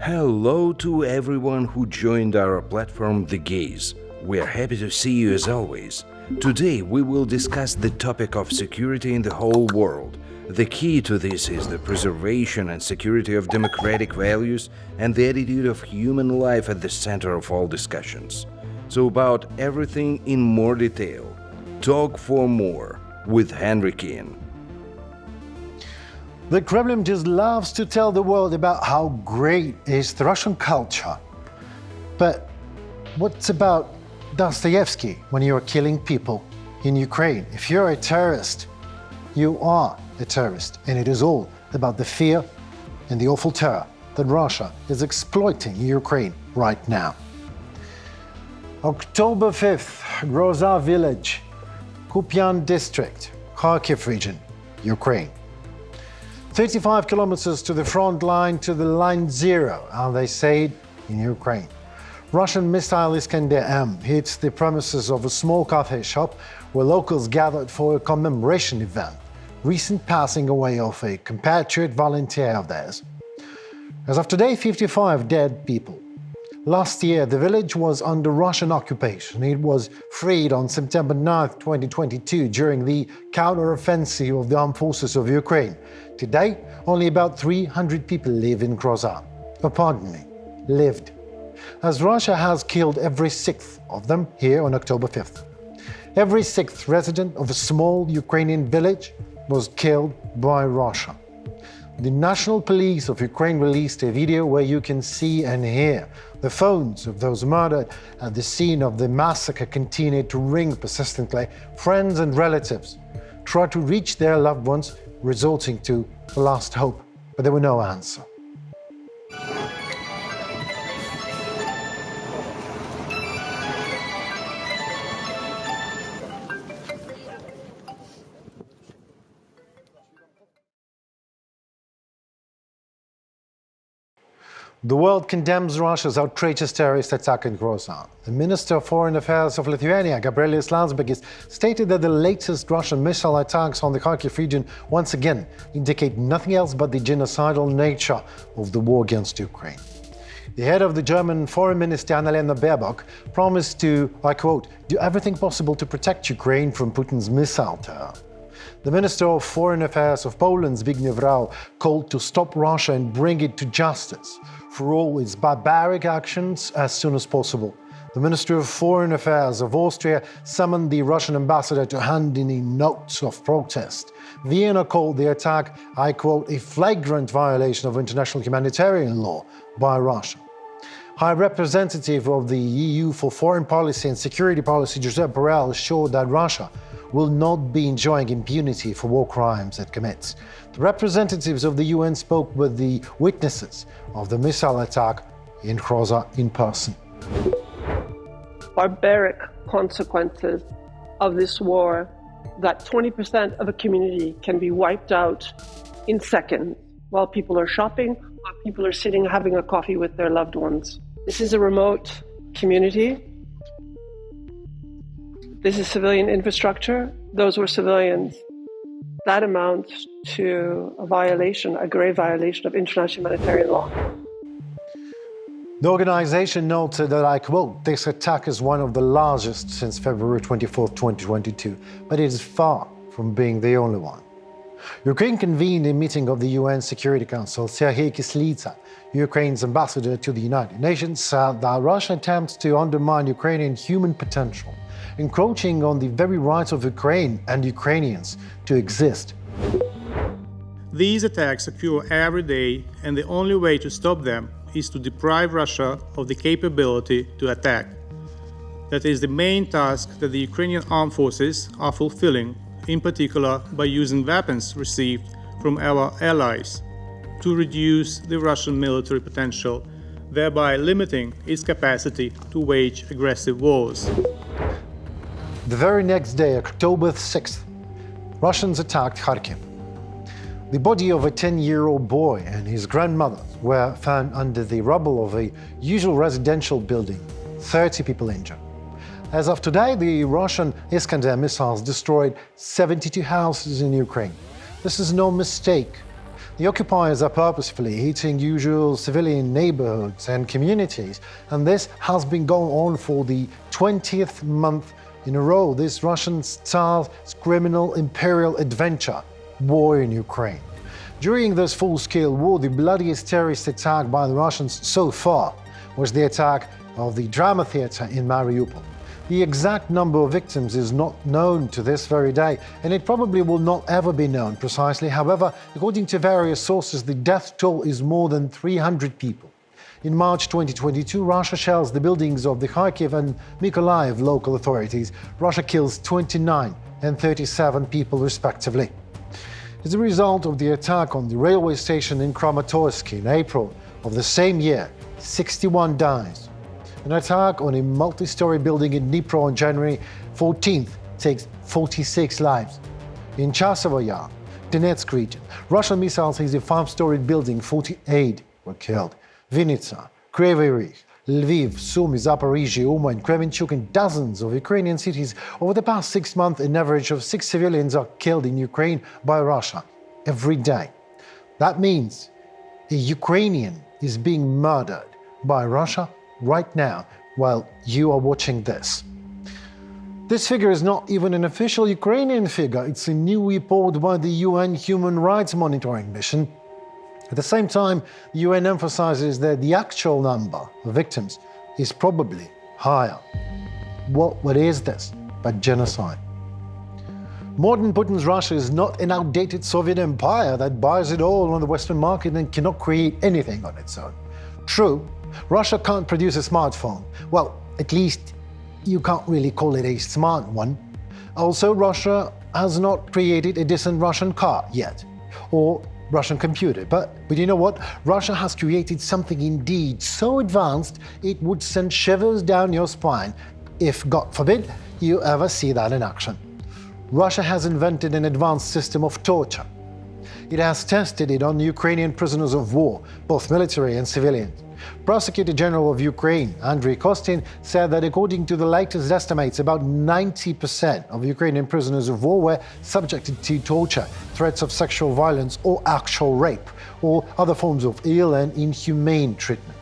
Hello to everyone who joined our platform The Gaze. We are happy to see you as always. Today we will discuss the topic of security in the whole world. The key to this is the preservation and security of democratic values and the attitude of human life at the center of all discussions. So about everything in more detail. Talk for more with Henry Keane. The Kremlin just loves to tell the world about how great is the Russian culture. But what's about Dostoevsky when you're killing people in Ukraine? If you're a terrorist, you are a terrorist. And it is all about the fear and the awful terror that Russia is exploiting in Ukraine right now. October 5th, Groza village, Kupian district, Kharkiv region, Ukraine. 35 kilometers to the front line, to the line zero, how they say it in Ukraine. Russian missile Iskander-M hit the premises of a small cafe shop where locals gathered for a commemoration event, recent passing away of a compatriot volunteer of theirs. As of today, 55 dead people. Last year, the village was under Russian occupation. It was freed on September 9, 2022, during the counter-offensive of the armed forces of Ukraine. Today, only about 300 people live in Groza. Lived. As Russia has killed every sixth of them here on October 5th. Every sixth resident of a small Ukrainian village was killed by Russia. The National Police of Ukraine released a video where you can see and hear the phones of those murdered at the scene of the massacre continued to ring persistently. Friends and relatives tried to reach their loved ones, resulting to a last hope, but there were no answer. The world condemns Russia's outrageous terrorist attack in Groza. The Minister of Foreign Affairs of Lithuania, Gabrielius Landsbergis, stated that the latest Russian missile attacks on the Kharkiv region once again indicate nothing else but the genocidal nature of the war against Ukraine. The head of the German Foreign Minister, Annalena Baerbock, promised to, I quote, do everything possible to protect Ukraine from Putin's missile terror. The Minister of Foreign Affairs of Poland, Zbigniew Rau, called to stop Russia and bring it to justice for all its barbaric actions as soon as possible. The Minister of Foreign Affairs of Austria summoned the Russian ambassador to hand in notes of protest. Vienna called the attack, I quote, a flagrant violation of international humanitarian law by Russia. High Representative of the EU for Foreign Policy and Security Policy, Josep Borrell, assured that Russia will not be enjoying impunity for war crimes it commits. The representatives of the UN spoke with the witnesses of the missile attack in Groza in person. Barbaric consequences of this war, that 20% of a community can be wiped out in seconds while people are shopping, while people are sitting having a coffee with their loved ones. This is a remote community. This is civilian infrastructure. Those were civilians. That amounts to a violation, a grave violation of international humanitarian law. The organization noted that, I quote, this attack is one of the largest since February 24, 2022, but it is far from being the only one. Ukraine convened a meeting of the UN Security Council. Sergei Kislitsa, Ukraine's ambassador to the United Nations, said that Russia attempts to undermine Ukrainian human potential, encroaching on the very rights of Ukraine and Ukrainians to exist. These attacks occur every day, and the only way to stop them is to deprive Russia of the capability to attack. That is the main task that the Ukrainian armed forces are fulfilling, in particular by using weapons received from our allies to reduce the Russian military potential, thereby limiting its capacity to wage aggressive wars. The very next day, October 6th, Russians attacked Kharkiv. The body of a 10-year-old boy and his grandmother were found under the rubble of a usual residential building, 30 people injured. As of today, the Russian Iskander missiles destroyed 72 houses in Ukraine. This is no mistake. The occupiers are purposefully hitting usual civilian neighborhoods and communities, and this has been going on for the 20th month in a row, this Russian-style criminal imperial adventure, war in Ukraine. During this full-scale war, the bloodiest terrorist attack by the Russians so far was the attack of the drama theater in Mariupol. The exact number of victims is not known to this very day, and it probably will not ever be known precisely. However, according to various sources, the death toll is more than 300 people. In March 2022, Russia shells the buildings of the Kharkiv and Mykolaiv local authorities. Russia kills 29 and 37 people respectively. As a result of the attack on the railway station in Kramatorsk in April of the same year, 61 dies. An attack on a multi-story building in Dnipro on January 14th takes 46 lives. In Chasovo Yar, Donetsk region, Russian missiles hit a 5-storied building, 48 were killed. Vinnytsia, Kryvyi Rih, Lviv, Sumy, Zaporizhzhia, Uman, and Kremenchuk, and dozens of Ukrainian cities. Over the past 6 months, an average of 6 civilians are killed in Ukraine by Russia every day. That means a Ukrainian is being murdered by Russia right now while you are watching this. This figure is not even an official Ukrainian figure. It's a new report by the UN Human Rights Monitoring Mission. At the same time, the UN emphasizes that the actual number of victims is probably higher. What is this but genocide? Modern Putin's Russia is not an outdated Soviet empire that buys it all on the Western market and cannot create anything on its own. True, Russia can't produce a smartphone. Well, at least you can't really call it a smart one. Also, Russia has not created a decent Russian car yet, or Russian computer. But you know what? Russia has created something indeed so advanced it would send shivers down your spine if, God forbid, you ever see that in action. Russia has invented an advanced system of torture. It has tested it on Ukrainian prisoners of war, both military and civilian. Prosecutor General of Ukraine, Andriy Kostin, said that according to the latest estimates, about 90% of Ukrainian prisoners of war were subjected to torture, threats of sexual violence or actual rape, or other forms of ill and inhumane treatment.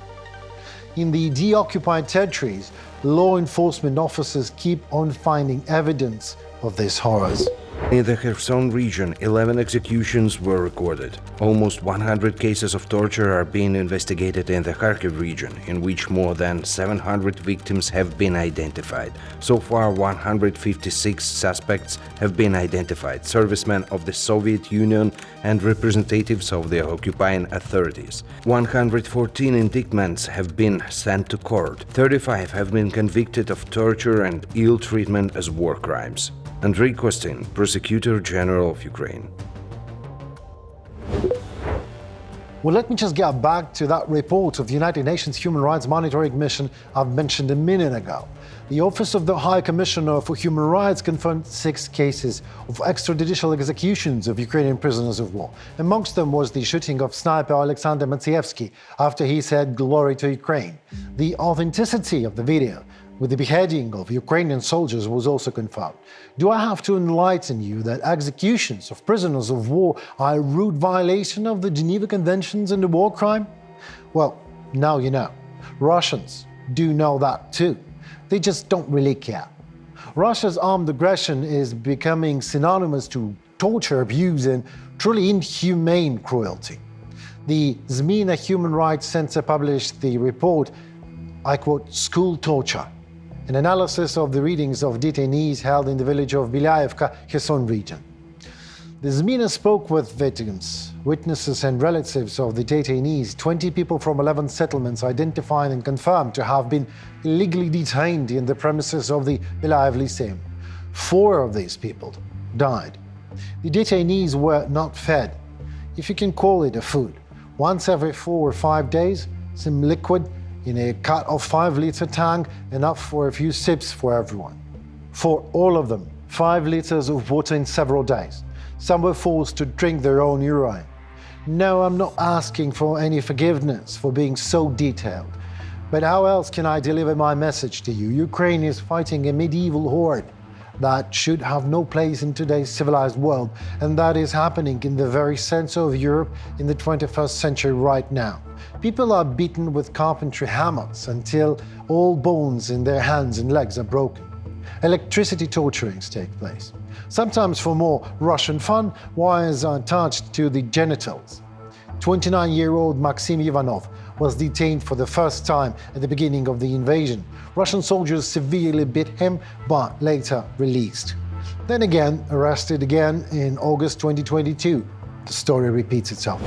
In the deoccupied territories, law enforcement officers keep on finding evidence of these horrors. In the Kherson region, 11 executions were recorded. Almost 100 cases of torture are being investigated in the Kharkiv region, in which more than 700 victims have been identified. So far, 156 suspects have been identified, servicemen of the Soviet Union and representatives of the occupying authorities. 114 indictments have been sent to court. 35 have been convicted of torture and ill treatment as war crimes. Andriy Kostin, Prosecutor General of Ukraine. Well, let me just get back to that report of the United Nations Human Rights Monitoring Mission I've mentioned a minute ago. The Office of the High Commissioner for Human Rights confirmed 6 cases of extrajudicial executions of Ukrainian prisoners of war. Amongst them was the shooting of sniper Alexander Matsievsky after he said "Glory to Ukraine." The authenticity of the video with the beheading of Ukrainian soldiers was also confirmed. Do I have to enlighten you that executions of prisoners of war are a root violation of the Geneva Conventions and the war crime? Well, now you know. Russians do know that too. They just don't really care. Russia's armed aggression is becoming synonymous to torture, abuse, and truly inhumane cruelty. The ZMINA Human Rights Center published the report, I quote, "School Torture," an analysis of the readings of detainees held in the village of Bilyayevka, Kherson region. The ZMINA spoke with victims, witnesses and relatives of the detainees, 20 people from 11 settlements identified and confirmed to have been illegally detained in the premises of the Bilayev Lyceum. 4 of these people died. The detainees were not fed, if you can call it a food. Once every 4 or 5 days, some liquid in a cut of 5-liter tank, enough for a few sips for everyone. For all of them, 5 liters of water in several days. Some were forced to drink their own urine. No, I'm not asking for any forgiveness for being so detailed. But how else can I deliver my message to you? Ukraine is fighting a medieval horde. that should have no place in today's civilized world, and that is happening in the very center of Europe in the 21st century right now. People are beaten with carpentry hammers until all bones in their hands and legs are broken. Electricity torturings take place. Sometimes for more Russian fun, wires are attached to the genitals. 29-year-old Maxim Ivanov was detained for the first time at the beginning of the invasion. Russian soldiers severely beat him, but later released. Then again, arrested again in August 2022. The story repeats itself.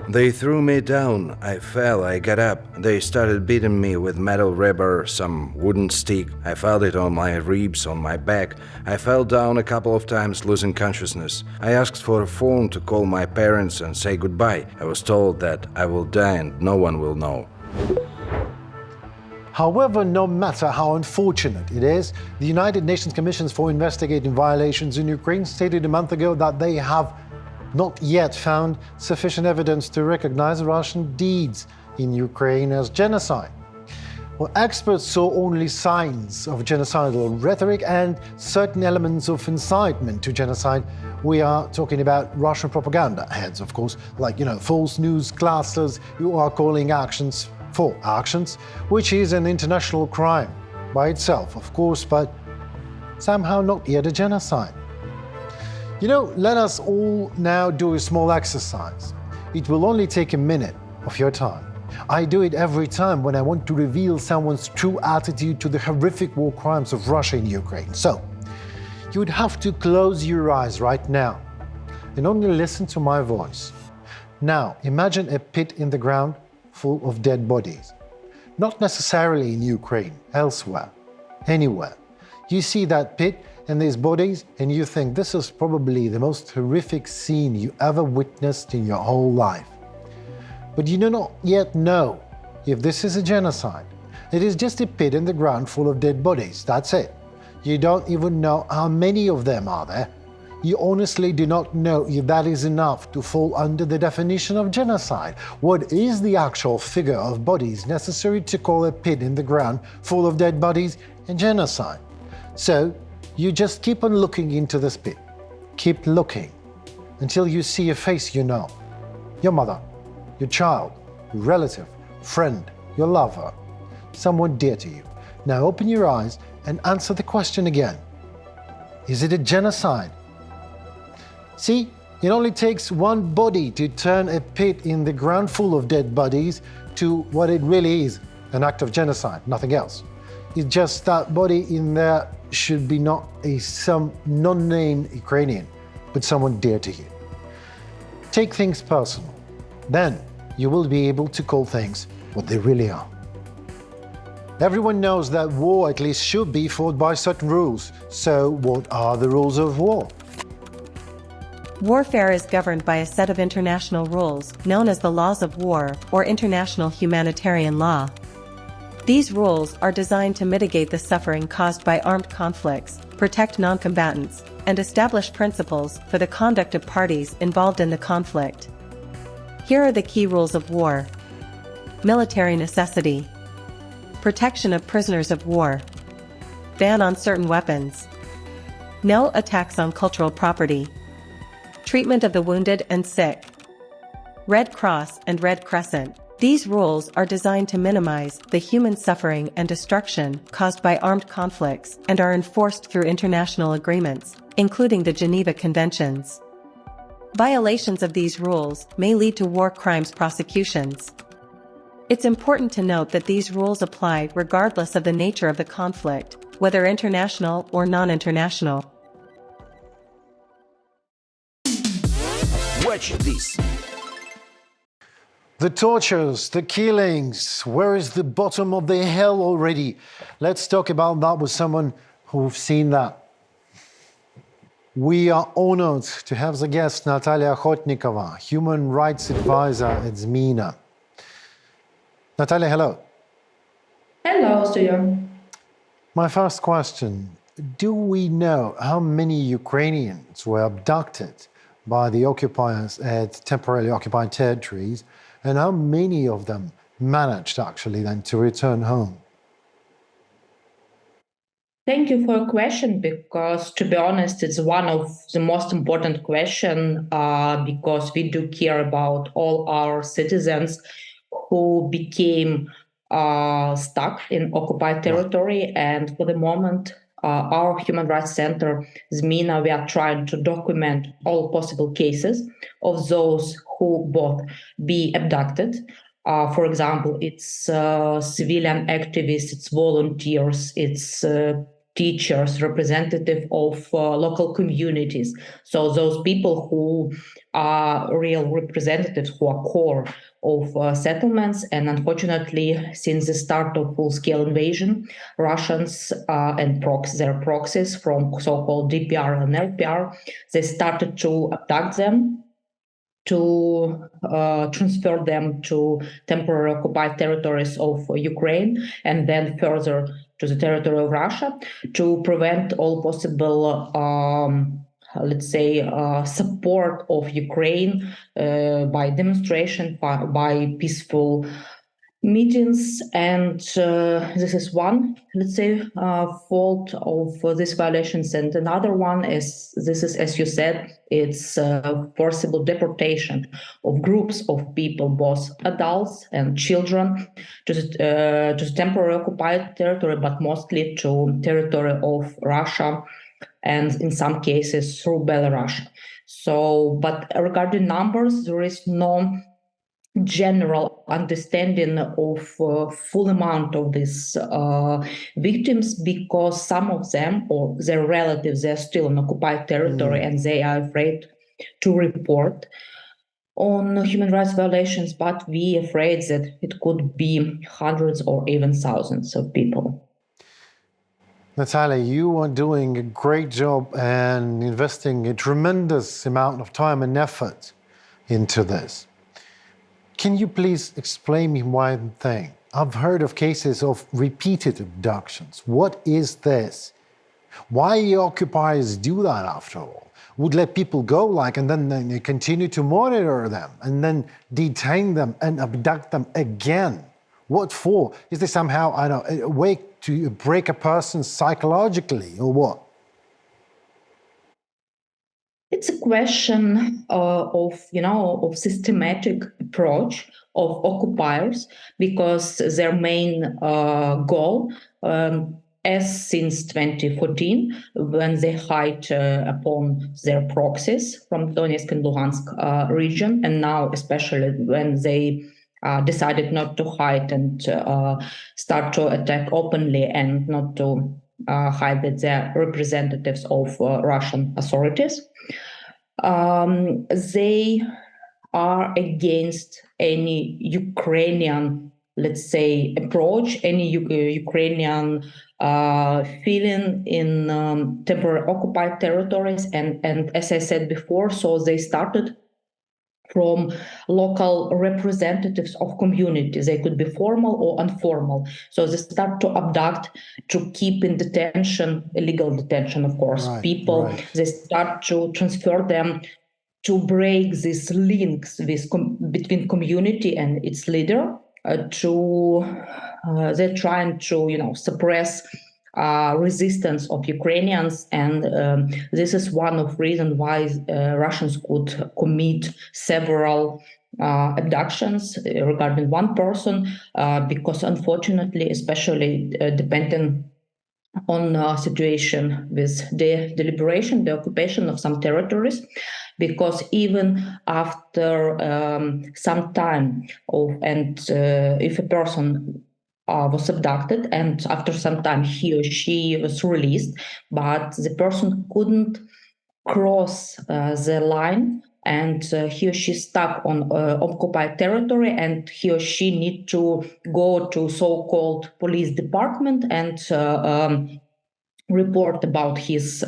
They threw me down, I fell, I got up. They started beating me with metal rubber, some wooden stick. I felt it on my ribs, on my back. I fell down a couple of times, losing consciousness. I asked for a phone to call my parents and say goodbye. I was told that I will die and no one will know. However, no matter how unfortunate it is, the United Nations Commissions for Investigating Violations in Ukraine stated a month ago that they have not yet found sufficient evidence to recognize Russian deeds in Ukraine as genocide. Well, experts saw only signs of genocidal rhetoric and certain elements of incitement to genocide. We are talking about Russian propaganda heads, of course, like, false news clusters who are calling actions for actions, which is an international crime by itself, of course, but somehow not yet a genocide. Let us all now do a small exercise. It will only take a minute of your time. I do it every time when I want to reveal someone's true attitude to the horrific war crimes of Russia in Ukraine. So, you would have to close your eyes right now and only listen to my voice. Now, imagine a pit in the ground full of dead bodies. Not necessarily in Ukraine, elsewhere, anywhere. You see that pit and these bodies, and you think this is probably the most horrific scene you ever witnessed in your whole life. But you do not yet know if this is a genocide. It is just a pit in the ground full of dead bodies, that's it. You don't even know how many of them are there. You honestly do not know if that is enough to fall under the definition of genocide. What is the actual figure of bodies necessary to call a pit in the ground full of dead bodies a genocide? So, you just keep on looking into this pit. Keep looking until you see a face you know. Your mother, your child, your relative, friend, your lover, someone dear to you. Now open your eyes and answer the question again. Is it a genocide? See, it only takes one body to turn a pit in the ground full of dead bodies to what it really is, an act of genocide, nothing else. It's just that body in there should be not some non-named Ukrainian, but someone dear to you. Take things personal. Then you will be able to call things what they really are. Everyone knows that war at least should be fought by certain rules. So what are the rules of war? Warfare is governed by a set of international rules known as the laws of war or international humanitarian law. These rules are designed to mitigate the suffering caused by armed conflicts, protect non-combatants, and establish principles for the conduct of parties involved in the conflict. Here are the key rules of war. Military necessity. Protection of prisoners of war. Ban on certain weapons. No attacks on cultural property. Treatment of the wounded and sick. Red Cross and Red Crescent. These rules are designed to minimize the human suffering and destruction caused by armed conflicts and are enforced through international agreements, including the Geneva Conventions. Violations of these rules may lead to war crimes prosecutions. It's important to note that these rules apply regardless of the nature of the conflict, whether international or non-international. Watch this. The tortures, the killings, where is the bottom of the hell already? Let's talk about that with someone who's seen that. We are honored to have the guest Natalia Okhotnikova, human rights advisor at ZMINA. Natalia, hello. Hello, studio. My first question, do we know how many Ukrainians were abducted by the occupiers at temporarily occupied territories, and how many of them managed actually then to return home? Thank you for your question, because to be honest, it's one of the most important question because we do care about all our citizens who became stuck in occupied territory. And for the moment, our Human Rights Center, ZMINA, we are trying to document all possible cases of those who both be abducted. For example, it's civilian activists, it's volunteers, it's teachers, representative of local communities. So those people who are real representatives, who are core of settlements. And unfortunately, since the start of full-scale invasion, Russians and their proxies from so-called DPR and LPR, they started to abduct them, to transfer them to temporary occupied territories of Ukraine, and then further to the territory of Russia, to prevent all possible, let's say, support of Ukraine by demonstration, by peaceful meetings. And this is one, let's say, fault of these violations. And another one is, this is, as you said, it's forcible deportation of groups of people, both adults and children, to the temporary occupied territory, but mostly to territory of Russia, and in some cases through Belarus. So, but regarding numbers, there is no general understanding of full amount of these victims, because some of them or their relatives, they're still in occupied territory and they are afraid to report on human rights violations, but we are afraid that it could be hundreds or even thousands of people. Natalia, you are doing a great job and investing a tremendous amount of time and effort into this. Can you please explain me one thing? I've heard of cases of repeated abductions. What is this? Why occupiers do that after all? Would let people go and then they continue to monitor them and then detain them and abduct them again? What for? Is this somehow, a way to break a person psychologically or what? It's a question of systematic approach of occupiers, because their main goal, as since 2014, when they hide upon their proxies from Donetsk and Luhansk region, and now especially when they decided not to hide and start to attack openly and not to hide that they're representatives of Russian authorities. They are against any Ukrainian, let's say, approach, any Ukrainian feeling in temporary occupied territories. And as I said before, so they started from local representatives of communities. They could be formal or informal. So they start to abduct, to keep in detention, illegal detention, of course, people. Right. They start to transfer them, to break these links between community and its leader. They're trying to, suppress resistance of Ukrainians, and this is one of reasons why Russians could commit several abductions regarding one person, because unfortunately, especially depending on situation with the deliberation, the occupation of some territories, because even after some time if a person was abducted, and after some time he or she was released, but the person couldn't cross the line, and he or she stuck on occupied territory, and he or she need to go to so-called police department and report about his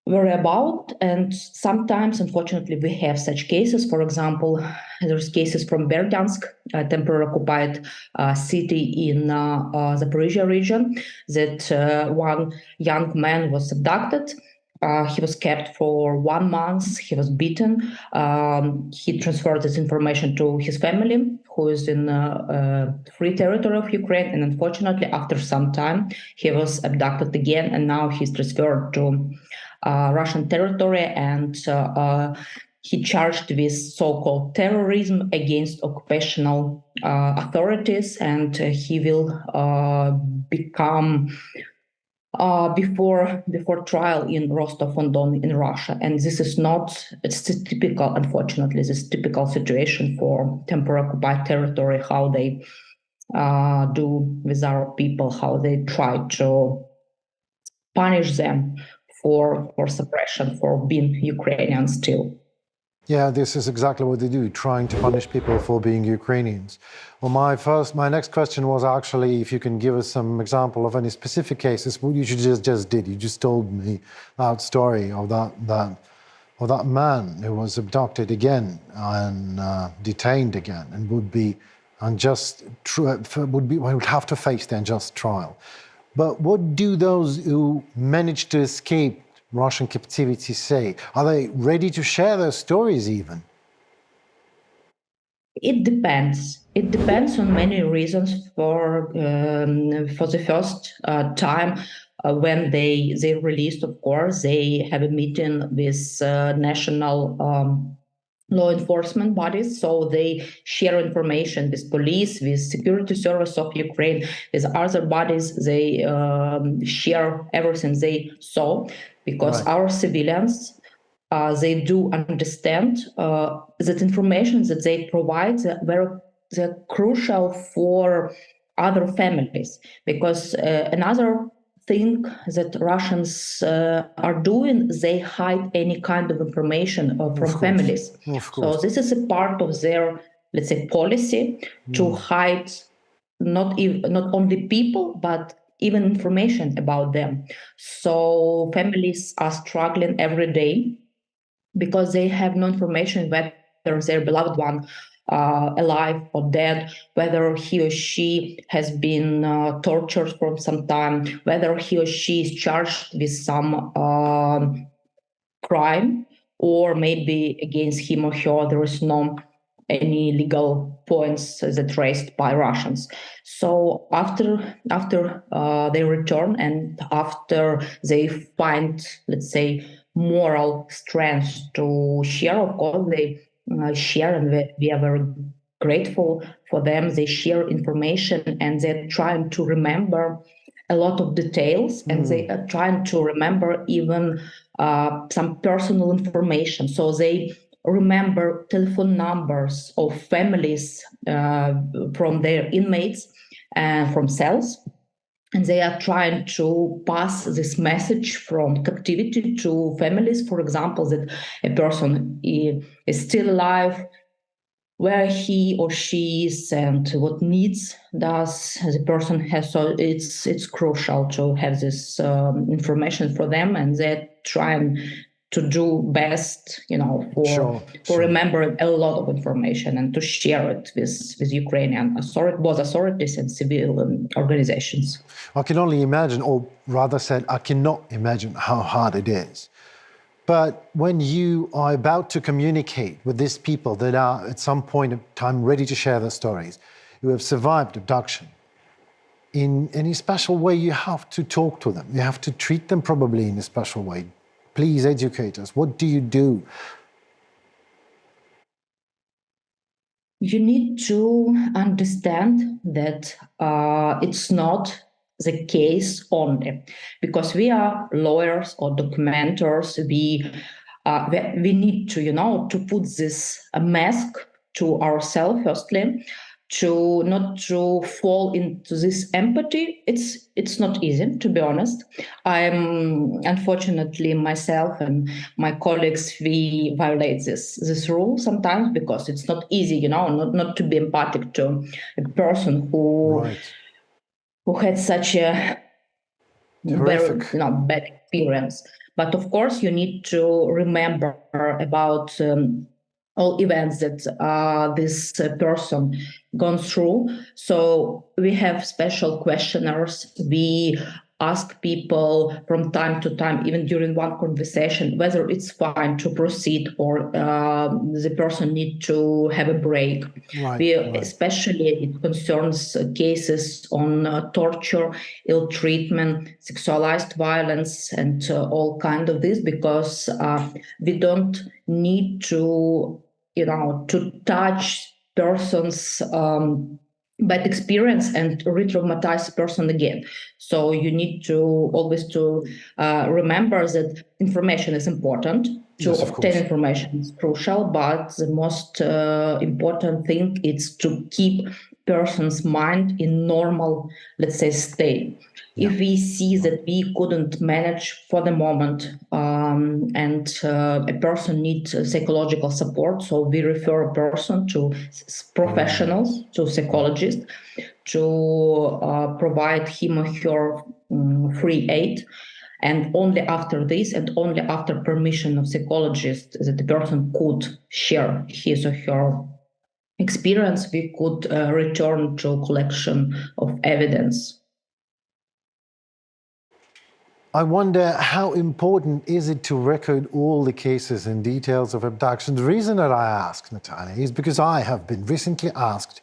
whereabouts. And sometimes, unfortunately, we have such cases. For example, there's cases from Berdyansk, a temporary occupied city in the Zaporizhia region, that one young man was abducted He was kept for 1 month. He was beaten. He transferred this information to his family, who is in free territory of Ukraine. And unfortunately, after some time, he was abducted again, and now he's transferred to Russian territory, and he charged with so-called terrorism against occupational authorities, and he will become before trial in Rostov-on-Don in Russia. And this is not, it's typical, unfortunately, this typical situation for temporary occupied territory, how they do with our people, how they try to punish them for suppression, for being Ukrainian still. Yeah, this is exactly what they do, trying to punish people for being Ukrainians. Well, my next question was actually if you can give us some example of any specific cases. What you just did. You just told me that story of that man who was abducted again and detained again, and would have to face the unjust trial. But what do those who manage to escape Russian captivity say? Are they ready to share their stories even? It depends. It depends on many reasons. For the first time, when they released, of course, they have a meeting with national law enforcement bodies, so they share information with police, with security service of Ukraine, with other bodies. They share everything they saw, because our civilians, they do understand that information that they provide, they're crucial for other families, because another thing that Russians are doing, they hide any kind of information from families. So this is a part of their, let's say, policy to hide not only people, but even information about them. So families are struggling every day because they have no information whether their beloved one alive or dead, whether he or she has been tortured for some time, whether he or she is charged with some crime, or maybe against him or her there is no any legal points that raised by Russians. So after they return, and after they find, let's say, moral strength to share, of course they share, and we are very grateful for them. They share information, and they're trying to remember a lot of details, and they are trying to remember even some personal information. So they remember telephone numbers of families from their inmates and from cells. And they are trying to pass this message from captivity to families, for example, that a person is still alive, where he or she is, and what needs does the person has. So it's crucial to have this information for them, and they're trying to do best, for remembering a lot of information and to share it with Ukrainian both authorities and civil organizations. I can only imagine, or rather said, I cannot imagine how hard it is. But when you are about to communicate with these people that are at some point of time ready to share their stories, who have survived abduction, in any special way you have to talk to them. You have to treat them probably in a special way. Please educate us. What do you do? You need to understand that it's not the case only, because we are lawyers or documenters. We need to, to put this mask to ourselves firstly, to not to fall into this empathy. It's not easy, to be honest. I'm unfortunately myself and my colleagues, we violate this rule sometimes, because it's not easy, not to be empathic to a person who had such a very bad experience. But of course, you need to remember about all events that this person gone through. So we have special questionnaires. We ask people from time to time, even during one conversation, whether it's fine to proceed or the person needs to have a break. Especially it concerns cases on torture, ill treatment, sexualized violence, and all kind of this, because we don't need to, to touch persons bad experience and re-traumatize person again. So you need to always to remember that information is important. To obtain information is crucial, but the most important thing is to keep person's mind in normal, let's say, state. If we see that we couldn't manage for the moment and a person needs psychological support, so we refer a person to professionals, to psychologists, to provide him or her free aid. And only after this, and only after permission of psychologist, that the person could share his or her experience, we could return to collection of evidence. I wonder how important is it to record all the cases and details of abduction? The reason that I ask, Natalia, is because I have been recently asked,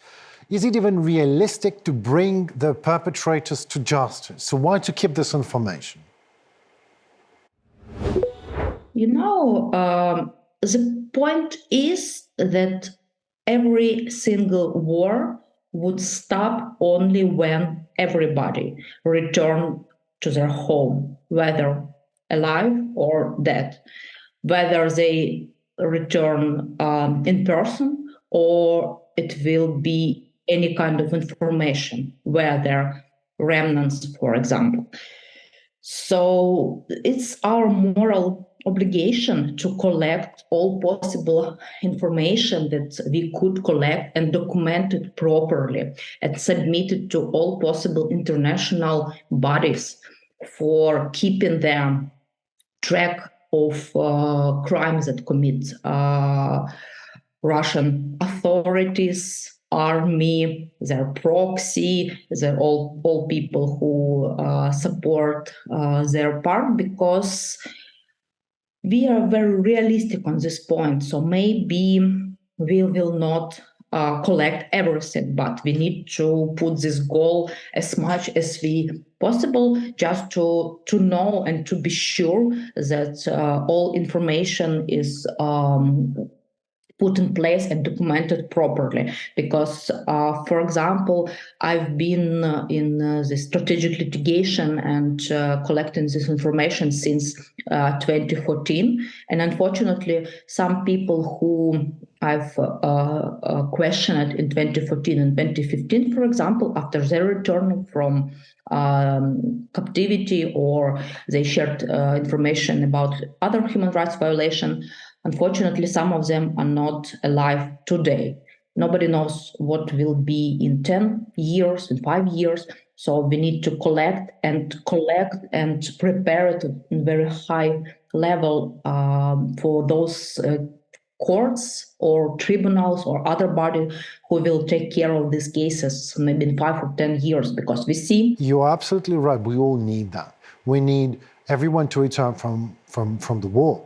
is it even realistic to bring the perpetrators to justice? So why to keep this information? The point is that every single war would stop only when everybody returned to their home, whether alive or dead, whether they return in person or it will be any kind of information, whether remnants, for example. So it's our moral obligation to collect all possible information that we could collect and document it properly and submit it to all possible international bodies for keeping them track of crimes that commit Russian authorities, army, their proxy, they're all people who support their part, because we are very realistic on this point. So maybe we will not collect everything, but we need to put this goal as much as we possible, just to know and to be sure that all information is put in place and documented properly. Because, for example, I've been in the strategic litigation and collecting this information since 2014. And unfortunately, some people who I've questioned in 2014 and 2015, for example, after their return from captivity, or they shared information about other human rights violation, unfortunately, some of them are not alive today. Nobody knows what will be in 10 years, in 5 years. So we need to collect and prepare it in very high level for those courts or tribunals or other bodies who will take care of these cases maybe in 5 or 10 years, because we see... You're absolutely right. We all need that. We need everyone to return from the war,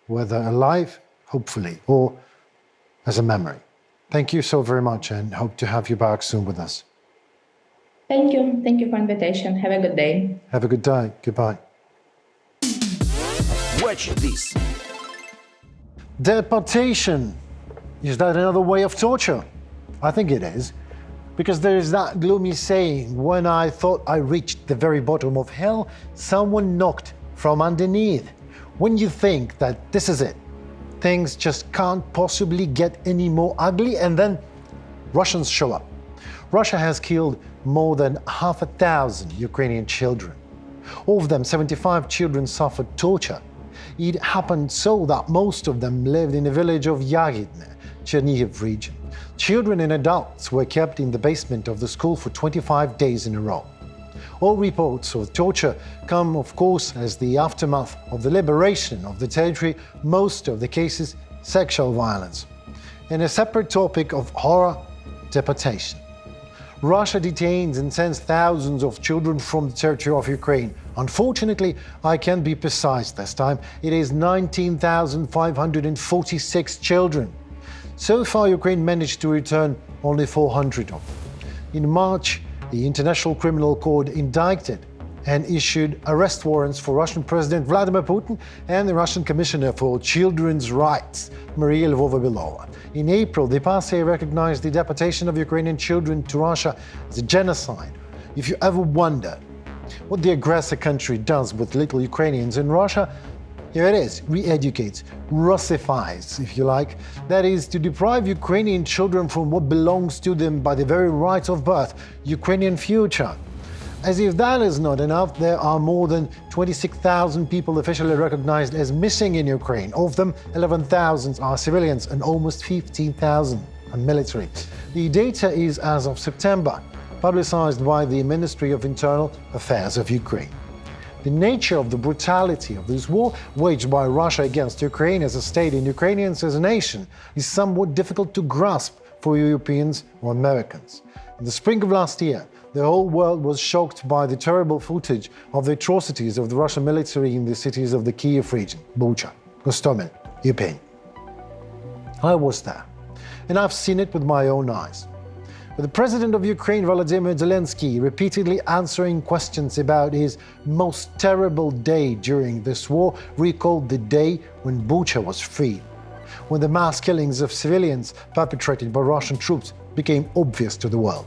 whether alive, hopefully, or as a memory. Thank you so very much, and hope to have you back soon with us. Thank you. Thank you for the invitation. Have a good day. Have a good day. Goodbye. Watch this. Deportation. Is that another way of torture? I think it is. Because there is that gloomy saying, when I thought I reached the very bottom of hell, someone knocked from underneath. When you think that this is it, things just can't possibly get any more ugly, and then Russians show up. Russia has killed more than 1,000 Ukrainian children. Of them, 75 children suffered torture. It happened so that most of them lived in the village of Yevheniia, Chernihiv region. Children and adults were kept in the basement of the school for 25 days in a row. All reports of torture come, of course, as the aftermath of the liberation of the territory, most of the cases sexual violence. And a separate topic of horror, deportation. Russia detains and sends thousands of children from the territory of Ukraine. Unfortunately, I can't be precise this time. It is 19,546 children. So far, Ukraine managed to return only 400 of them. In March, the International Criminal Court indicted and issued arrest warrants for Russian President Vladimir Putin and the Russian Commissioner for Children's Rights, Maria Lvova-Belova. In April, the PASE recognized the deportation of Ukrainian children to Russia as a genocide. If you ever wondered what the aggressor country does with little Ukrainians in Russia, here it is: re-educates, Russifies, if you like. That is, to deprive Ukrainian children from what belongs to them by the very right of birth, Ukrainian future. As if that is not enough, there are more than 26,000 people officially recognized as missing in Ukraine. Of them, 11,000 are civilians and almost 15,000 are military. The data is as of September, publicized by the Ministry of Internal Affairs of Ukraine. The nature of the brutality of this war waged by Russia against Ukraine as a state and Ukrainians as a nation is somewhat difficult to grasp for Europeans or Americans. In the spring of last year, the whole world was shocked by the terrible footage of the atrocities of the Russian military in the cities of the Kyiv region, Bucha, Gostomel, Irpin. I was there, and I've seen it with my own eyes. With the president of Ukraine, Volodymyr Zelensky, repeatedly answering questions about his most terrible day during this war, recalled the day when Bucha was freed, when the mass killings of civilians perpetrated by Russian troops became obvious to the world.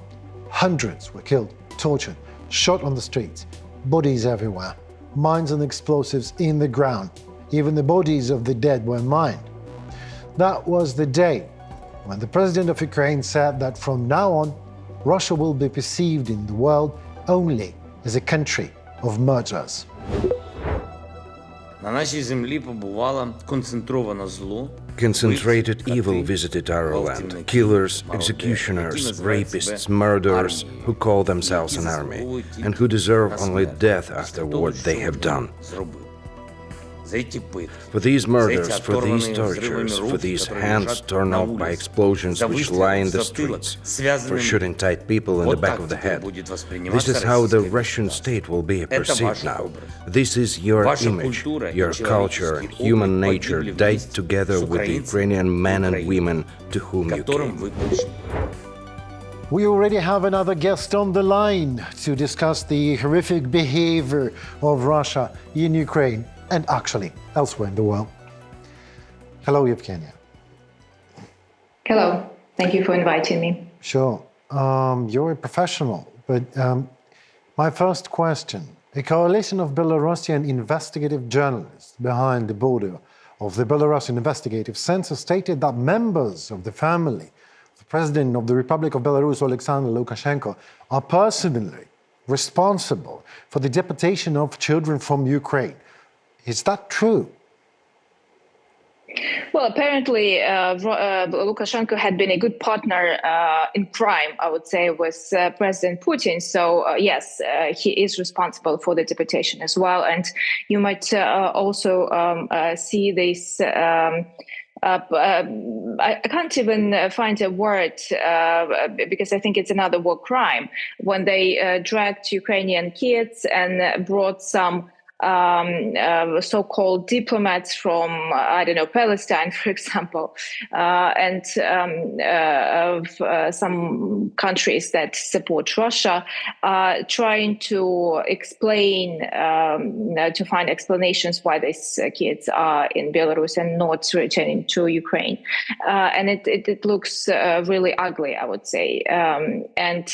Hundreds were killed, tortured, shot on the streets, bodies everywhere, mines and explosives in the ground. Even the bodies of the dead were mined. That was the day when the president of Ukraine said that from now on, Russia will be perceived in the world only as a country of murderers. На нашій землі побувало концентроване зло. Concentrated evil visited our land. Killers, executioners, rapists, murderers who call themselves an army and who deserve only death after what they have done. For these murders, for these tortures, for these hands torn off by explosions which lie in the streets, for shooting tight people in the back of the head. This is how the Russian state will be perceived now. This is your image, your culture and human nature died together with the Ukrainian men and women to whom you came. We already have another guest on the line to discuss the horrific behavior of Russia in Ukraine and actually elsewhere in the world. Hello, Yevheniia. Hello. Thank you for inviting me. Sure. You're a professional, but my first question, a coalition of Belarusian investigative journalists behind the border of the Belarusian Investigative Center stated that members of the family of the President of the Republic of Belarus, Alexander Lukashenko, are personally responsible for the deportation of children from Ukraine. Is that true? Well, apparently, Lukashenko had been a good partner in crime, I would say, with President Putin. So, yes, he is responsible for the deportation as well. And you might also see this. I can't even find a word because I think it's another war crime when they dragged Ukrainian kids and brought some so-called diplomats from, I don't know, Palestine, for example, and some countries that support Russia, trying to explain, to find explanations why these kids are in Belarus and not returning to Ukraine. And it looks really ugly, I would say. And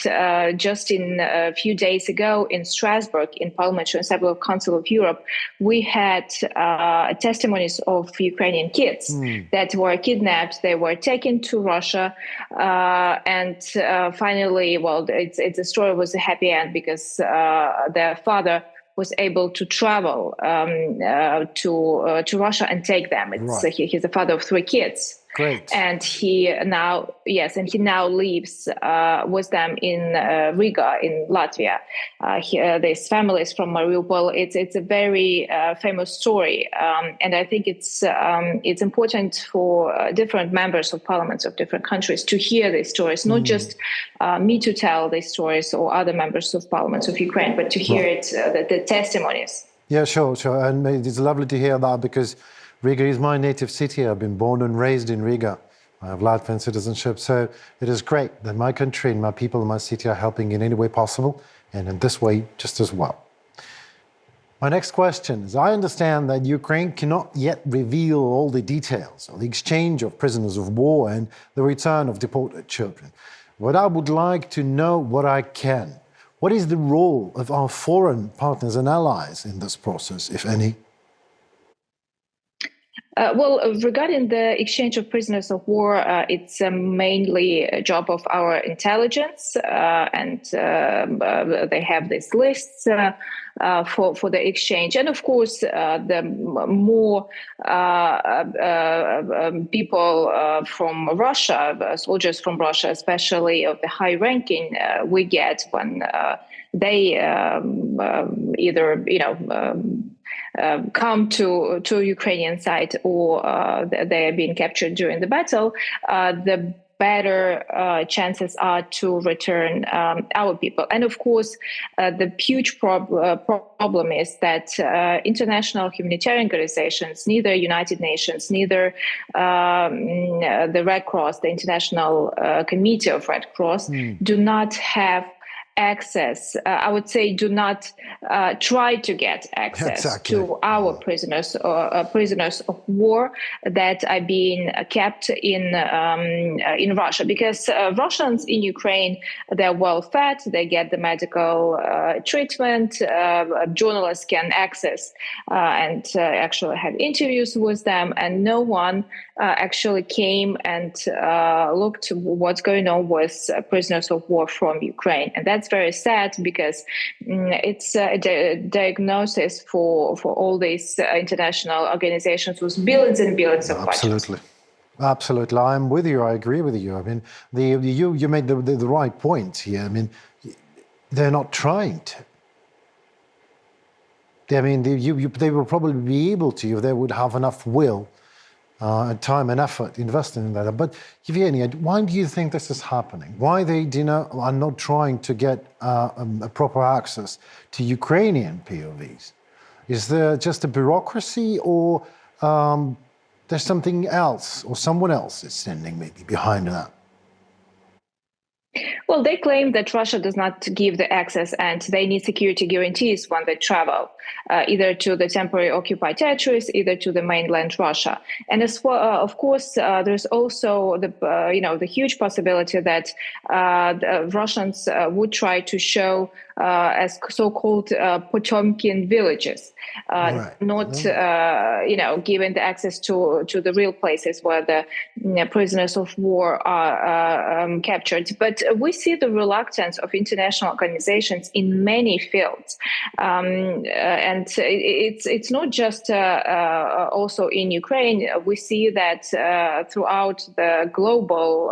just in a few days ago in Strasbourg, in Parliamentary Assembly of Council of Europe, we had testimonies of Ukrainian kids that were kidnapped. They were taken to Russia, and finally, well, the story was a happy end because their father was able to travel to Russia and take them. He's the father of 3 kids. Great. And he now lives with them in Riga, in Latvia. This family is from Mariupol. It's a very famous story, and I think it's important for different members of parliaments of different countries to hear these stories, not just me to tell these stories or other members of parliaments of Ukraine, but to hear the testimonies. Yeah, sure. And it's lovely to hear that, because Riga is my native city. I've been born and raised in Riga. I have Latvian citizenship. So it is great that my country and my people in my city are helping in any way possible, and in this way just as well. My next question is, I understand that Ukraine cannot yet reveal all the details of the exchange of prisoners of war and the return of deported children. But I would like to know what I can. What is the role of our foreign partners and allies in this process, if any? Regarding the exchange of prisoners of war, it's mainly a job of our intelligence, and they have these lists for the exchange. And of course, the more people from Russia, soldiers from Russia, especially of the high ranking, we get when they either come to Ukrainian side, or they are being captured during the battle, the better chances are to return our people. And of course, the huge problem is that international humanitarian organizations, neither United Nations, neither the Red Cross, the International Committee of Red Cross, do not have access, I would say, do not try to get access to our prisoners of war that are being kept in Russia, because Russians in Ukraine, they're well fed, they get the medical treatment, journalists can access and actually have interviews with them, and no one actually came and looked what's going on with prisoners of war from Ukraine. And that's very sad, because it's a diagnosis for all these international organizations with billions and billions of budgets. Absolutely. I'm with you. I agree with you. I mean, you made the right point here. I mean, they're not trying to. I mean, they will probably be able to if they would have enough will and time and effort invested in that. But Yevheniia, why do you think this is happening? Why they are not trying to get a proper access to Ukrainian POVs? Is there just a bureaucracy, or there's something else, or someone else is standing maybe behind that? Well, they claim that Russia does not give the access, and they need security guarantees when they travel, either to the temporary occupied territories, either to the mainland Russia. And as well, of course, there's also the huge possibility that the Russians would try to show as so-called Potemkin villages, not giving the access to the real places where the prisoners of war are captured. But we see the reluctance of international organizations in many fields, and it's not just also in Ukraine. We see that throughout the global,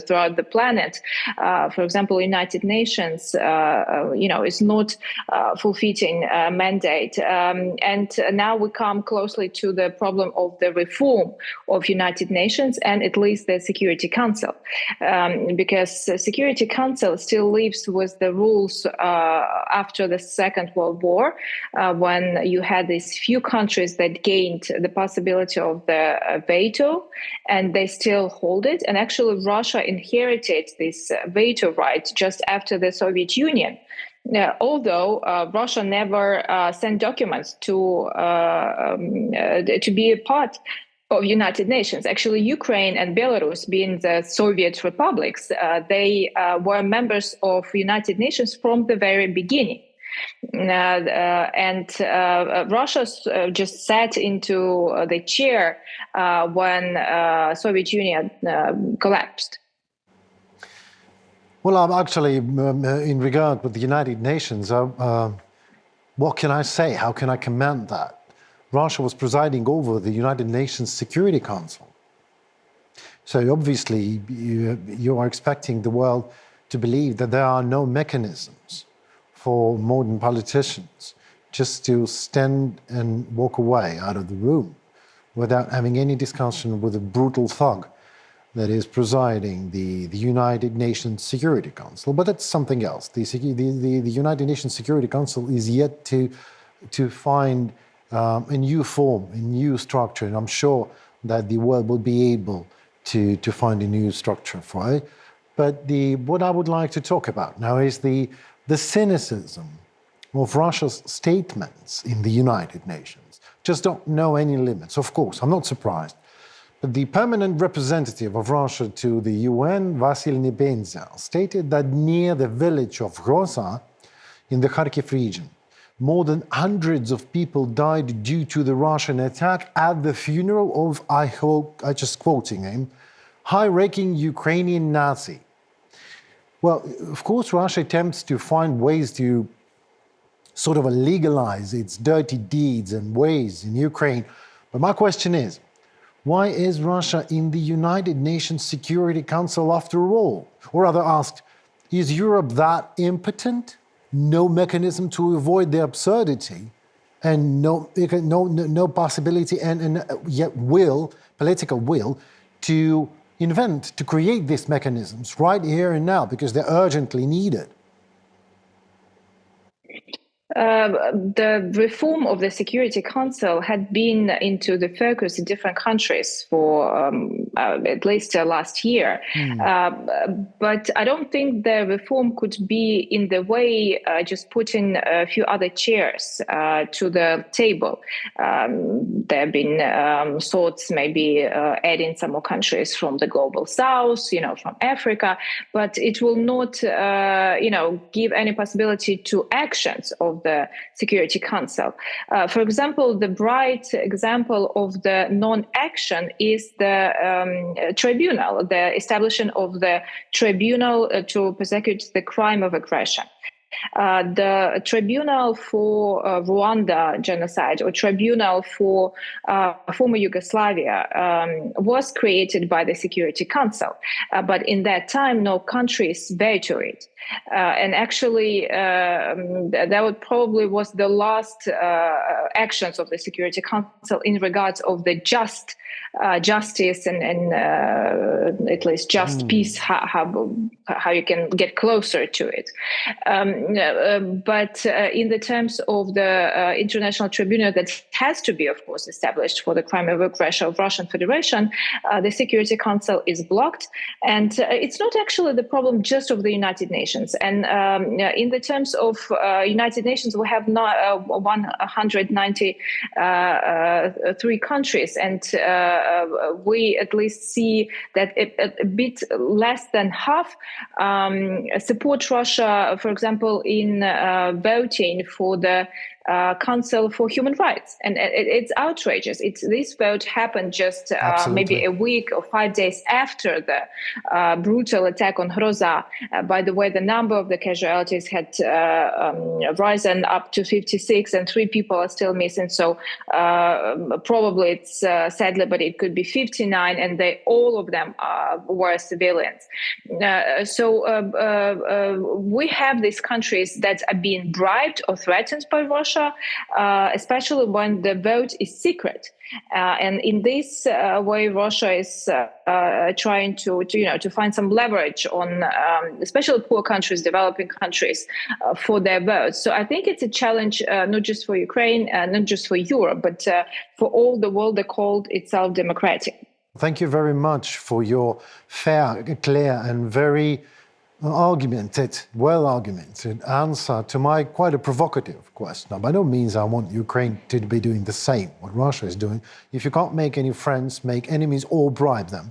throughout the planet. For example, United Nations, is not fulfilling mandate, and now we come closely to the problem of the reform of United Nations and at least the Security Council, because the Security Council still lives with the rules after the Second World War, when you had these few countries that gained the possibility of the veto, and they still hold it. And actually, Russia inherited this veto right just after the Soviet Union. Although Russia never sent documents to be a part of United Nations. Actually, Ukraine and Belarus, being the Soviet republics, they were members of United Nations from the very beginning. And Russia just sat into the chair when Soviet Union collapsed. Well, I'm actually, in regard with the United Nations, what can I say? How can I comment that? Russia was presiding over the United Nations Security Council So obviously you are expecting the world to believe that there are no mechanisms for modern politicians just to stand and walk away out of the room without having any discussion with a brutal thug that is presiding the United Nations Security Council. But that's something else. The United Nations Security Council is yet to find a new form, a new structure, and I'm sure that the world will be able to find a new structure for it. But what I would like to talk about now is the cynicism of Russia's statements in the United Nations. Just don't know any limits. Of course, I'm not surprised. But the permanent representative of Russia to the UN, Vasil Nebenzia, stated that near the village of Groza in the Kharkiv region, more than hundreds of people died due to the Russian attack at the funeral of, I just quoting him, high-ranking Ukrainian Nazi. Well, of course, Russia attempts to find ways to sort of legalize its dirty deeds and ways in Ukraine. But my question is, why is Russia in the United Nations Security Council after all? Or rather asked, is Europe that impotent? No mechanism to avoid the absurdity and no possibility and yet political will to invent, to create these mechanisms right here and now because they're urgently needed. The reform of the Security Council had been into the focus in different countries for at least last year. But I don't think the reform could be in the way just putting a few other chairs to the table. There have been thoughts maybe adding some more countries from the global south, from Africa, but it will not, give any possibility to actions of the Security Council. For example, the bright example of the non-action is the tribunal, the establishment of the tribunal to prosecute the crime of aggression. The tribunal for Rwanda genocide or tribunal for former Yugoslavia was created by the Security Council, but in that time no countries vetoed it. And actually, that probably was the last actions of the Security Council in regards of the justice and at least just peace, how you can get closer to it. But in the terms of the international tribunal that has to be, of course, established for the crime of aggression of Russian Federation, the Security Council is blocked. And it's not actually the problem just of the United Nations. And in the terms of United Nations, we have 193 countries, and we at least see that a bit less than half support Russia, for example, in voting for the Council for Human Rights, and it's outrageous. This vote happened just maybe a week or 5 days after the brutal attack on Groza. By the way, the number of the casualties had risen up to 56, and 3 people are still missing. So probably it's sadly, but it could be 59, and all of them were civilians. So we have these countries that are being bribed or threatened by Russia, especially when the vote is secret. And in this way, Russia is trying to find some leverage on especially poor countries, developing countries, for their votes. So I think it's a challenge not just for Ukraine, not just for Europe, but for all the world that called itself democratic. Thank you very much for your fair, clear, and very well-argumented answer to my quite a provocative question. Now, by no means I want Ukraine to be doing the same, what Russia is doing. If you can't make any friends, make enemies or bribe them.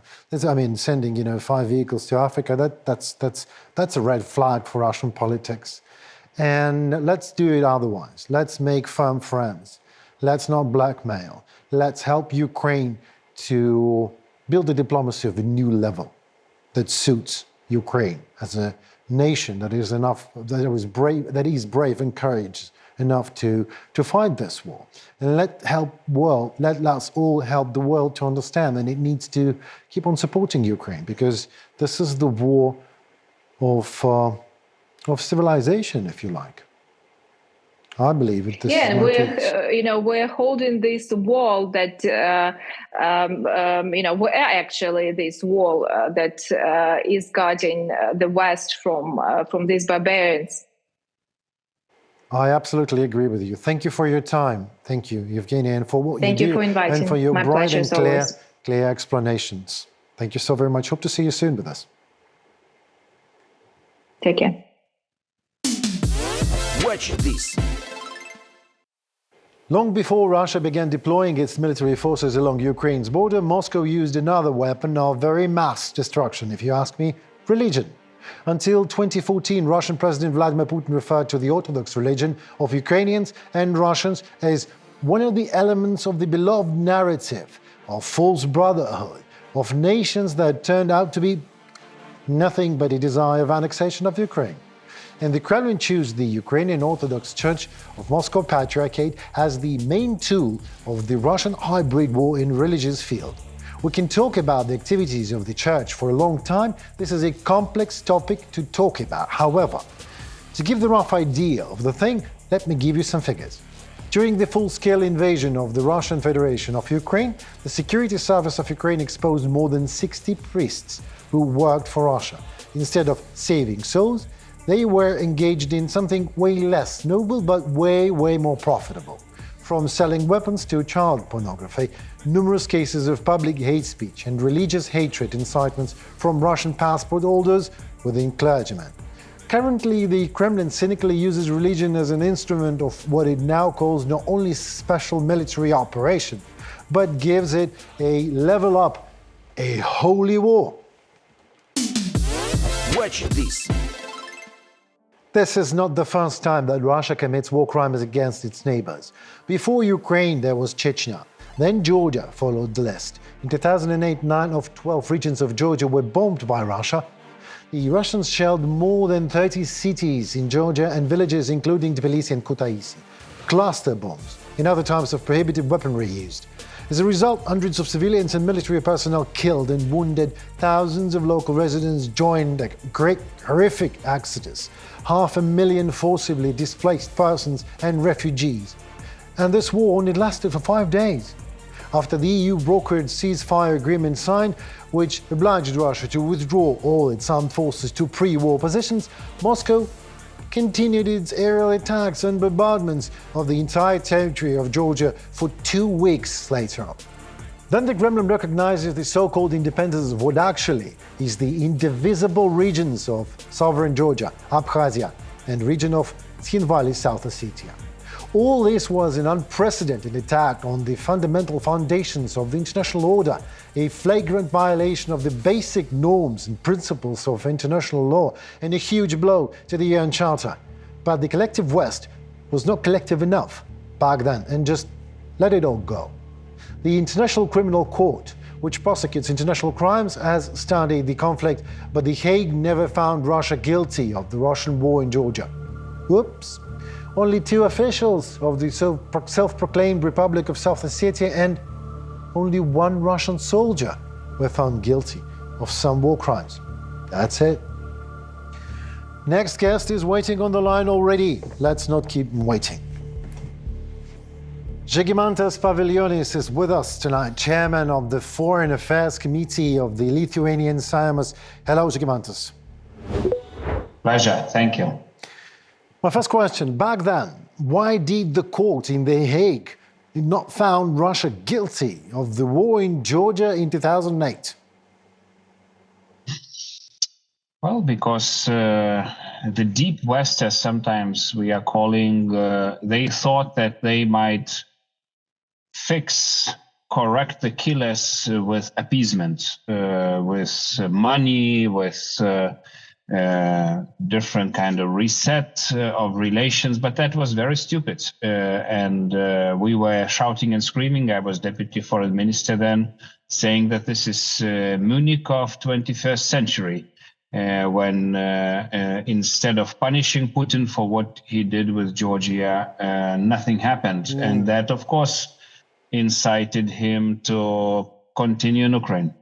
Sending, 5 vehicles to Africa, that's a red flag for Russian politics. And let's do it otherwise. Let's make firm friends. Let's not blackmail. Let's help Ukraine to build a diplomacy of a new level that suits Ukraine as a nation that is brave and enough to fight this war. And let us all help the world to understand, and it needs to keep on supporting Ukraine, because this is the war of civilization, if you like. I believe it. This Yeah, is and we're holding this wall that we're actually this wall that is guarding the West from these barbarians. I absolutely agree with you. Thank you for your time. Thank you, Yevheniia, and for what you do. Thank you for inviting. And for your My bright and pleasure, clear explanations. Thank you so very much. Hope to see you soon with us. Take care. Watch this. Long before Russia began deploying its military forces along Ukraine's border, Moscow used another weapon of very mass destruction, if you ask me, religion. Until 2014, Russian President Vladimir Putin referred to the Orthodox religion of Ukrainians and Russians as one of the elements of the beloved narrative of false brotherhood of nations that turned out to be nothing but a desire of annexation of Ukraine. And the Kremlin chose the Ukrainian Orthodox Church of Moscow Patriarchate as the main tool of the Russian hybrid war in religious field. We can talk about the activities of the church for a long time. This is a complex topic to talk about. However, to give the rough idea of the thing, let me give you some figures. During the full-scale invasion of the Russian Federation of Ukraine, the Security Service of Ukraine exposed more than 60 priests who worked for Russia. Instead of saving souls, they were engaged in something way less noble but way more profitable. From selling weapons to child pornography, numerous cases of public hate speech and religious hatred incitements from Russian passport holders within clergymen. Currently, the Kremlin cynically uses religion as an instrument of what it now calls not only special military operation, but gives it a level up, a holy war. Watch this. This is not the first time that Russia commits war crimes against its neighbors. Before Ukraine, there was Chechnya. Then Georgia followed the list. In 2008, 9 of 12 regions of Georgia were bombed by Russia. The Russians shelled more than 30 cities in Georgia and villages including Tbilisi and Kutaisi. Cluster bombs and other types of prohibited weaponry used. As a result, hundreds of civilians and military personnel killed and wounded. Thousands of local residents joined a great, horrific exodus. 500,000 forcibly displaced persons and refugees. And this war only lasted for 5 days. After the EU brokered ceasefire agreement signed, which obliged Russia to withdraw all its armed forces to pre-war positions, Moscow continued its aerial attacks and bombardments of the entire territory of Georgia for 2 weeks later on. Then the Kremlin recognizes the so-called independence of what actually is the indivisible regions of sovereign Georgia, Abkhazia, and region of Tskhinvali, South Ossetia. All this was an unprecedented attack on the fundamental foundations of the international order, a flagrant violation of the basic norms and principles of international law, and a huge blow to the UN Charter. But the collective West was not collective enough back then and just let it all go. The International Criminal Court, which prosecutes international crimes, has studied the conflict, but The Hague never found Russia guilty of the Russian war in Georgia. Whoops. Only 2 officials of the self-proclaimed Republic of South Ossetia and only 1 Russian soldier were found guilty of some war crimes. That's it. Next guest is waiting on the line already. Let's not keep him waiting. Zygimantas Pavilionis is with us tonight, chairman of the Foreign Affairs Committee of the Lithuanian Seimas. Hello, Zygimantas. Pleasure, thank you. My first question, back then, why did the court in The Hague not found Russia guilty of the war in Georgia in 2008? Well, because the Deep West, as sometimes we are calling, they thought that they might correct the killers with appeasement, with money, with different kind of reset of relations, but that was very stupid. And we were shouting and screaming. I was deputy foreign minister then, saying that this is Munich of 21st century. when instead of punishing Putin for what he did with Georgia, nothing happened. And that, of course, incited him to continue in Ukraine.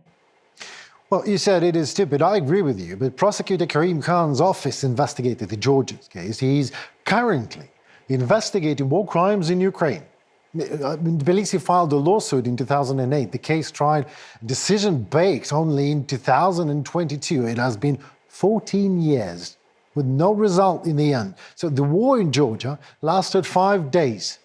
Well, you said it is stupid. I agree with you. But Prosecutor Karim Khan's office investigated the Georgian case. He's currently investigating war crimes in Ukraine. Tbilisi filed a lawsuit in 2008. The case tried, decision baked only in 2022. It has been 14 years with no result in the end. So the war in Georgia lasted 5 days.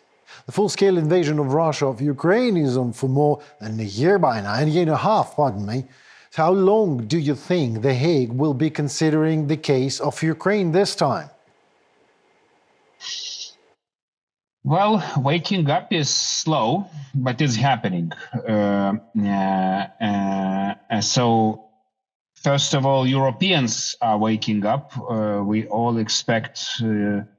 The full-scale invasion of Russia of Ukraine is on for more than a year by now, a year and a half, pardon me. So how long do you think The Hague will be considering the case of Ukraine this time? Well, waking up is slow, but it's happening. So, first of all, Europeans are waking up. We all expect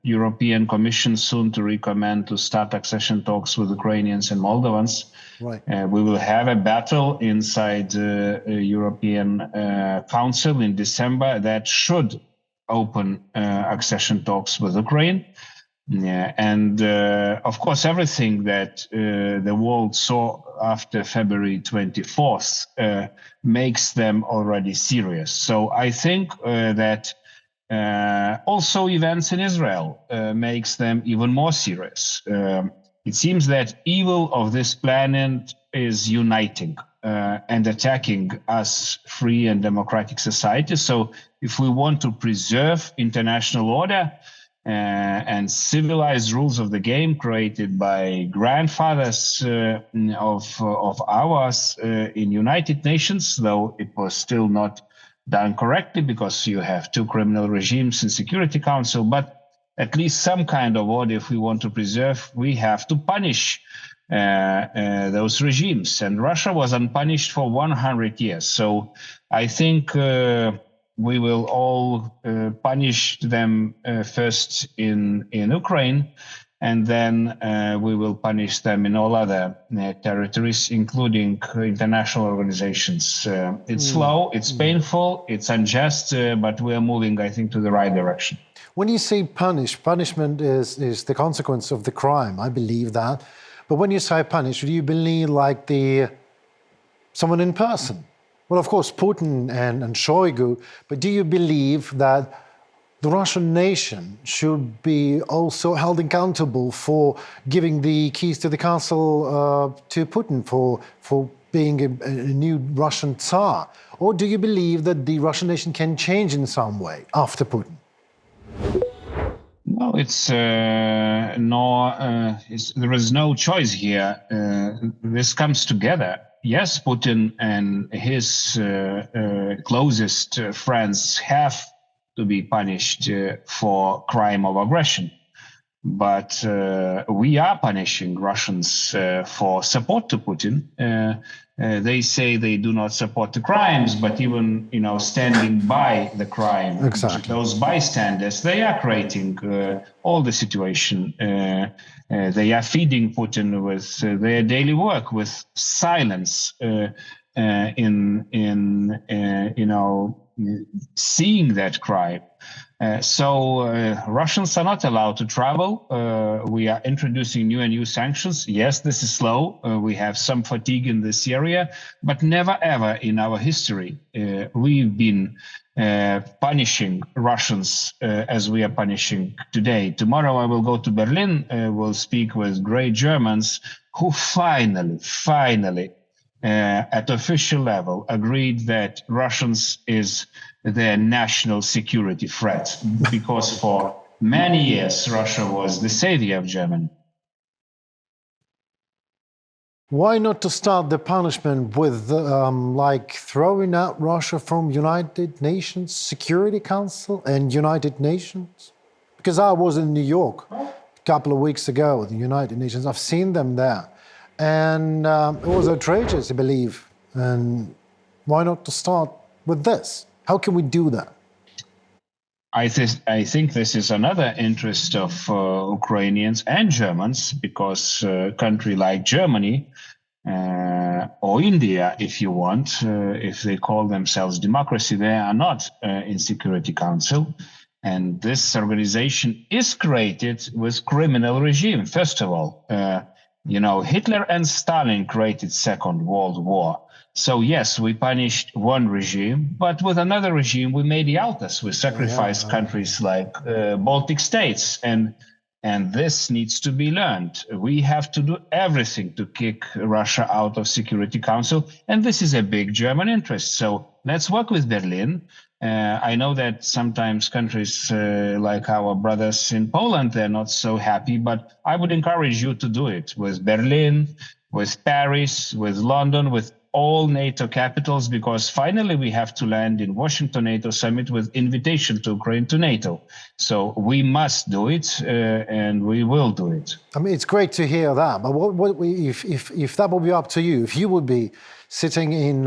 European Commission soon to recommend to start accession talks with Ukrainians and Moldovans. Right. We will have a battle inside the European Council in December that should open accession talks with Ukraine. Yeah, and of course, everything that the world saw after February 24th makes them already serious. So I think that also events in Israel makes them even more serious. It seems that evil of this planet is uniting and attacking us free and democratic societies. So if we want to preserve international order, and civilized rules of the game created by grandfathers of ours in United Nations, though it was still not done correctly because you have two criminal regimes in Security Council, but at least some kind of order if we want to preserve, we have to punish those regimes. And Russia was unpunished for 100 years. So I think we will all punish them first in Ukraine, and then we will punish them in all other territories, including international organizations. It's slow, it's painful, it's unjust, but we are moving, I think, to the right direction. When you say punishment is the consequence of the crime, I believe that. But when you say punish, do you believe like someone in person? Well, of course, Putin and Shoigu, but do you believe that the Russian nation should be also held accountable for giving the keys to the council to Putin, for being a new Russian Tsar? Or do you believe that the Russian nation can change in some way after Putin? No, there is no choice here. This comes together. Yes, Putin and his closest friends have to be punished for crime of aggression. But we are punishing Russians for support to Putin. They say they do not support the crimes, but even standing by the crime, exactly. Those bystanders, they are creating all the situation. They are feeding Putin with their daily work, with silence, seeing that crime. So Russians are not allowed to travel. We are introducing new sanctions. Yes, this is slow. We have some fatigue in this area, but never ever in our history we've been punishing Russians as we are punishing today. Tomorrow I will go to Berlin. We'll speak with great Germans who finally, at official level, agreed that Russians is their national security threat, because for many years Russia was the savior of Germany. Why not to start the punishment with like throwing out Russia from United Nations Security Council and United Nations? Because I was in New York a couple of weeks ago with the United Nations. I've seen them there. And it was outrageous, I believe. And why not to start with this? How can we do that? I think this is another interest of Ukrainians and Germans, because a country like Germany or or India, if you want, if they call themselves democracy, they are not in Security Council. And this organization is created with criminal regime. First of all, Hitler and Stalin created Second World War. So yes, we punished one regime, but with another regime, we made Yaltas. We sacrificed countries like Baltic states, and this needs to be learned. We have to do everything to kick Russia out of Security Council, and this is a big German interest. So let's work with Berlin. I know that sometimes countries like our brothers in Poland, they're not so happy, but I would encourage you to do it with Berlin, with Paris, with London, with all NATO capitals, because finally we have to land in Washington NATO summit with invitation to Ukraine to NATO. So we must do it, and we will do it. I mean, it's great to hear that, but if that would be up to you, if you would be sitting in,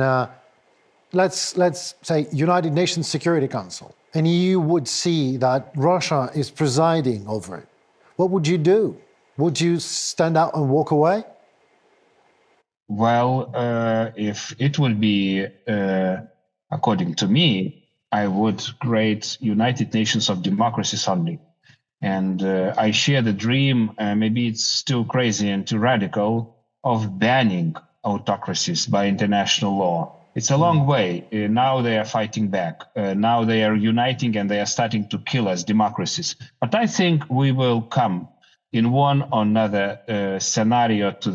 let's say, United Nations Security Council, and you would see that Russia is presiding over it, what would you do? Would you stand out and walk away? Well, if it will be, according to me, I would create United Nations of Democracies only. And I share the dream, maybe it's too crazy and too radical, of banning autocracies by international law. It's a long way. Now they are fighting back. Now they are uniting and they are starting to kill us, democracies. But I think we will come in one or another scenario to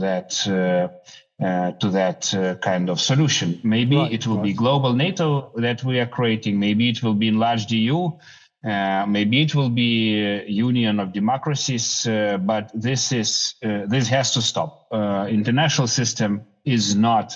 that kind of solution. Maybe it will be global NATO that we are creating. Maybe it will be enlarged EU. Maybe it will be Union of Democracies. But this has to stop. International system is not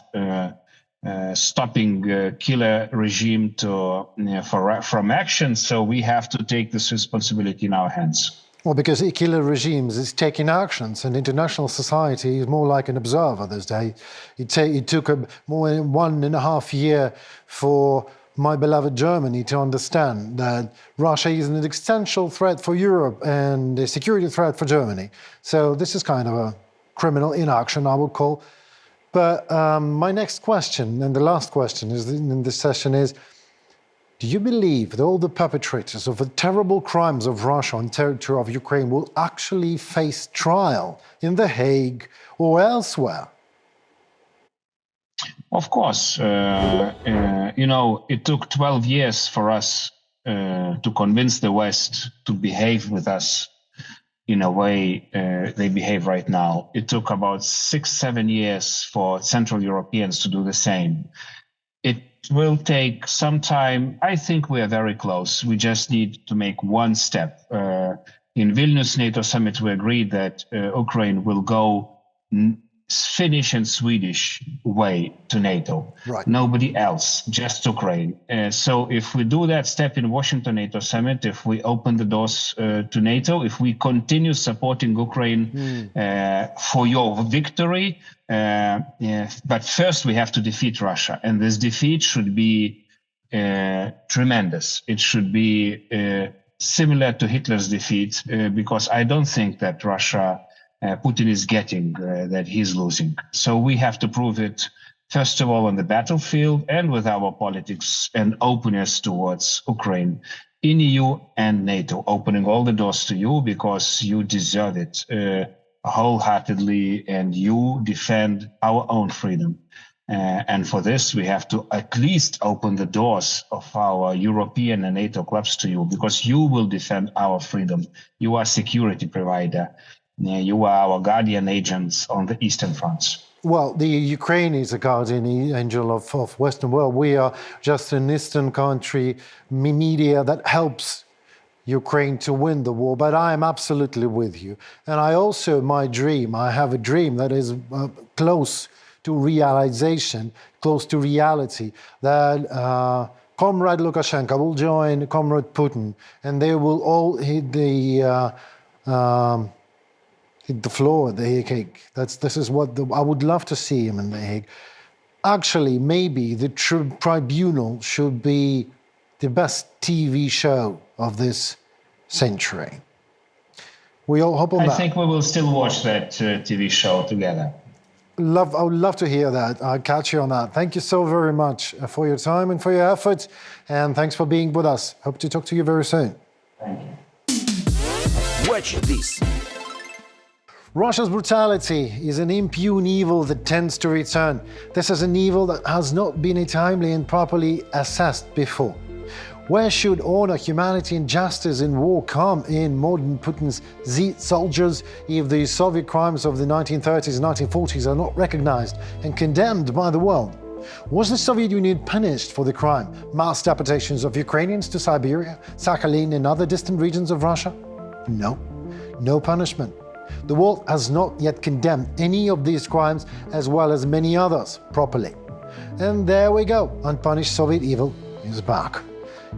stopping killer regime from action. So we have to take this responsibility in our hands. Well, because killer regimes is taking actions, and international society is more like an observer these days. It took more than 1.5 years for my beloved Germany to understand that Russia is an existential threat for Europe and a security threat for Germany. So this is kind of a criminal inaction, I would call. But my next question, and the last question in this session is, do you believe that all the perpetrators of the terrible crimes of Russia on territory of Ukraine will actually face trial in The Hague or elsewhere? Of course. It took 12 years for us to convince the West to behave with us in a way they behave right now. It took about 6-7 years for Central Europeans to do the same. It will take some time. I think we are very close. We just need to make one step. In Vilnius NATO summit, we agreed that Ukraine will go Finnish and Swedish way to NATO. Right. Nobody else, just Ukraine. So if we do that step in Washington NATO summit, if we open the doors to NATO, if we continue supporting Ukraine for your victory, but first we have to defeat Russia. And this defeat should be tremendous. It should be similar to Hitler's defeat, because I don't think that Putin is getting that he's losing. So we have to prove it, first of all, on the battlefield and with our politics and openness towards Ukraine in EU and NATO, opening all the doors to you because you deserve it wholeheartedly and you defend our own freedom. And for this, we have to at least open the doors of our European and NATO clubs to you, because you will defend our freedom. You are security provider. You are our guardian agents on the Eastern fronts. Well, the Ukraine is a guardian angel of Western world. We are just an Eastern country, media that helps Ukraine to win the war. But I am absolutely with you. And I have a dream that is close to realization, close to reality, that Comrade Lukashenko will join Comrade Putin, and they will all hit the floor at the Hague. This is what I would love to see him in the Hague. Actually, maybe the tribunal should be the best TV show of this century. We all hope on that. I think we will still watch that TV show together. I would love to hear that. I'll catch you on that. Thank you so very much for your time and for your effort. And thanks for being with us. Hope to talk to you very soon. Thank you. Watch this. Russia's brutality is an impune evil that tends to return. This is an evil that has not been timely and properly assessed before. Where should honor, humanity and justice in war come in modern Putin's Z soldiers if the Soviet crimes of the 1930s and 1940s are not recognized and condemned by the world? Was the Soviet Union punished for the crime, mass deportations of Ukrainians to Siberia, Sakhalin and other distant regions of Russia? No, no punishment. The world has not yet condemned any of these crimes as well as many others properly. And there we go, unpunished Soviet evil is back.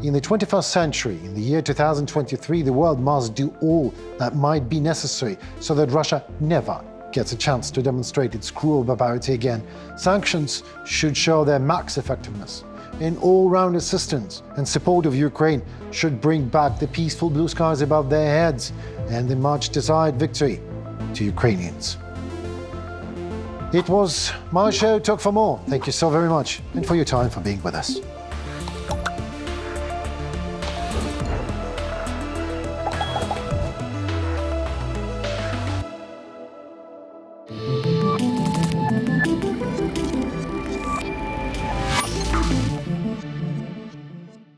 In the 21st century, in the year 2023, the world must do all that might be necessary so that Russia never gets a chance to demonstrate its cruel barbarity again. Sanctions should show their max effectiveness. And all-round assistance and support of Ukraine should bring back the peaceful blue skies above their heads and the much-desired victory to Ukrainians. It was my show, Talk for More. Thank you so very much and for your time for being with us.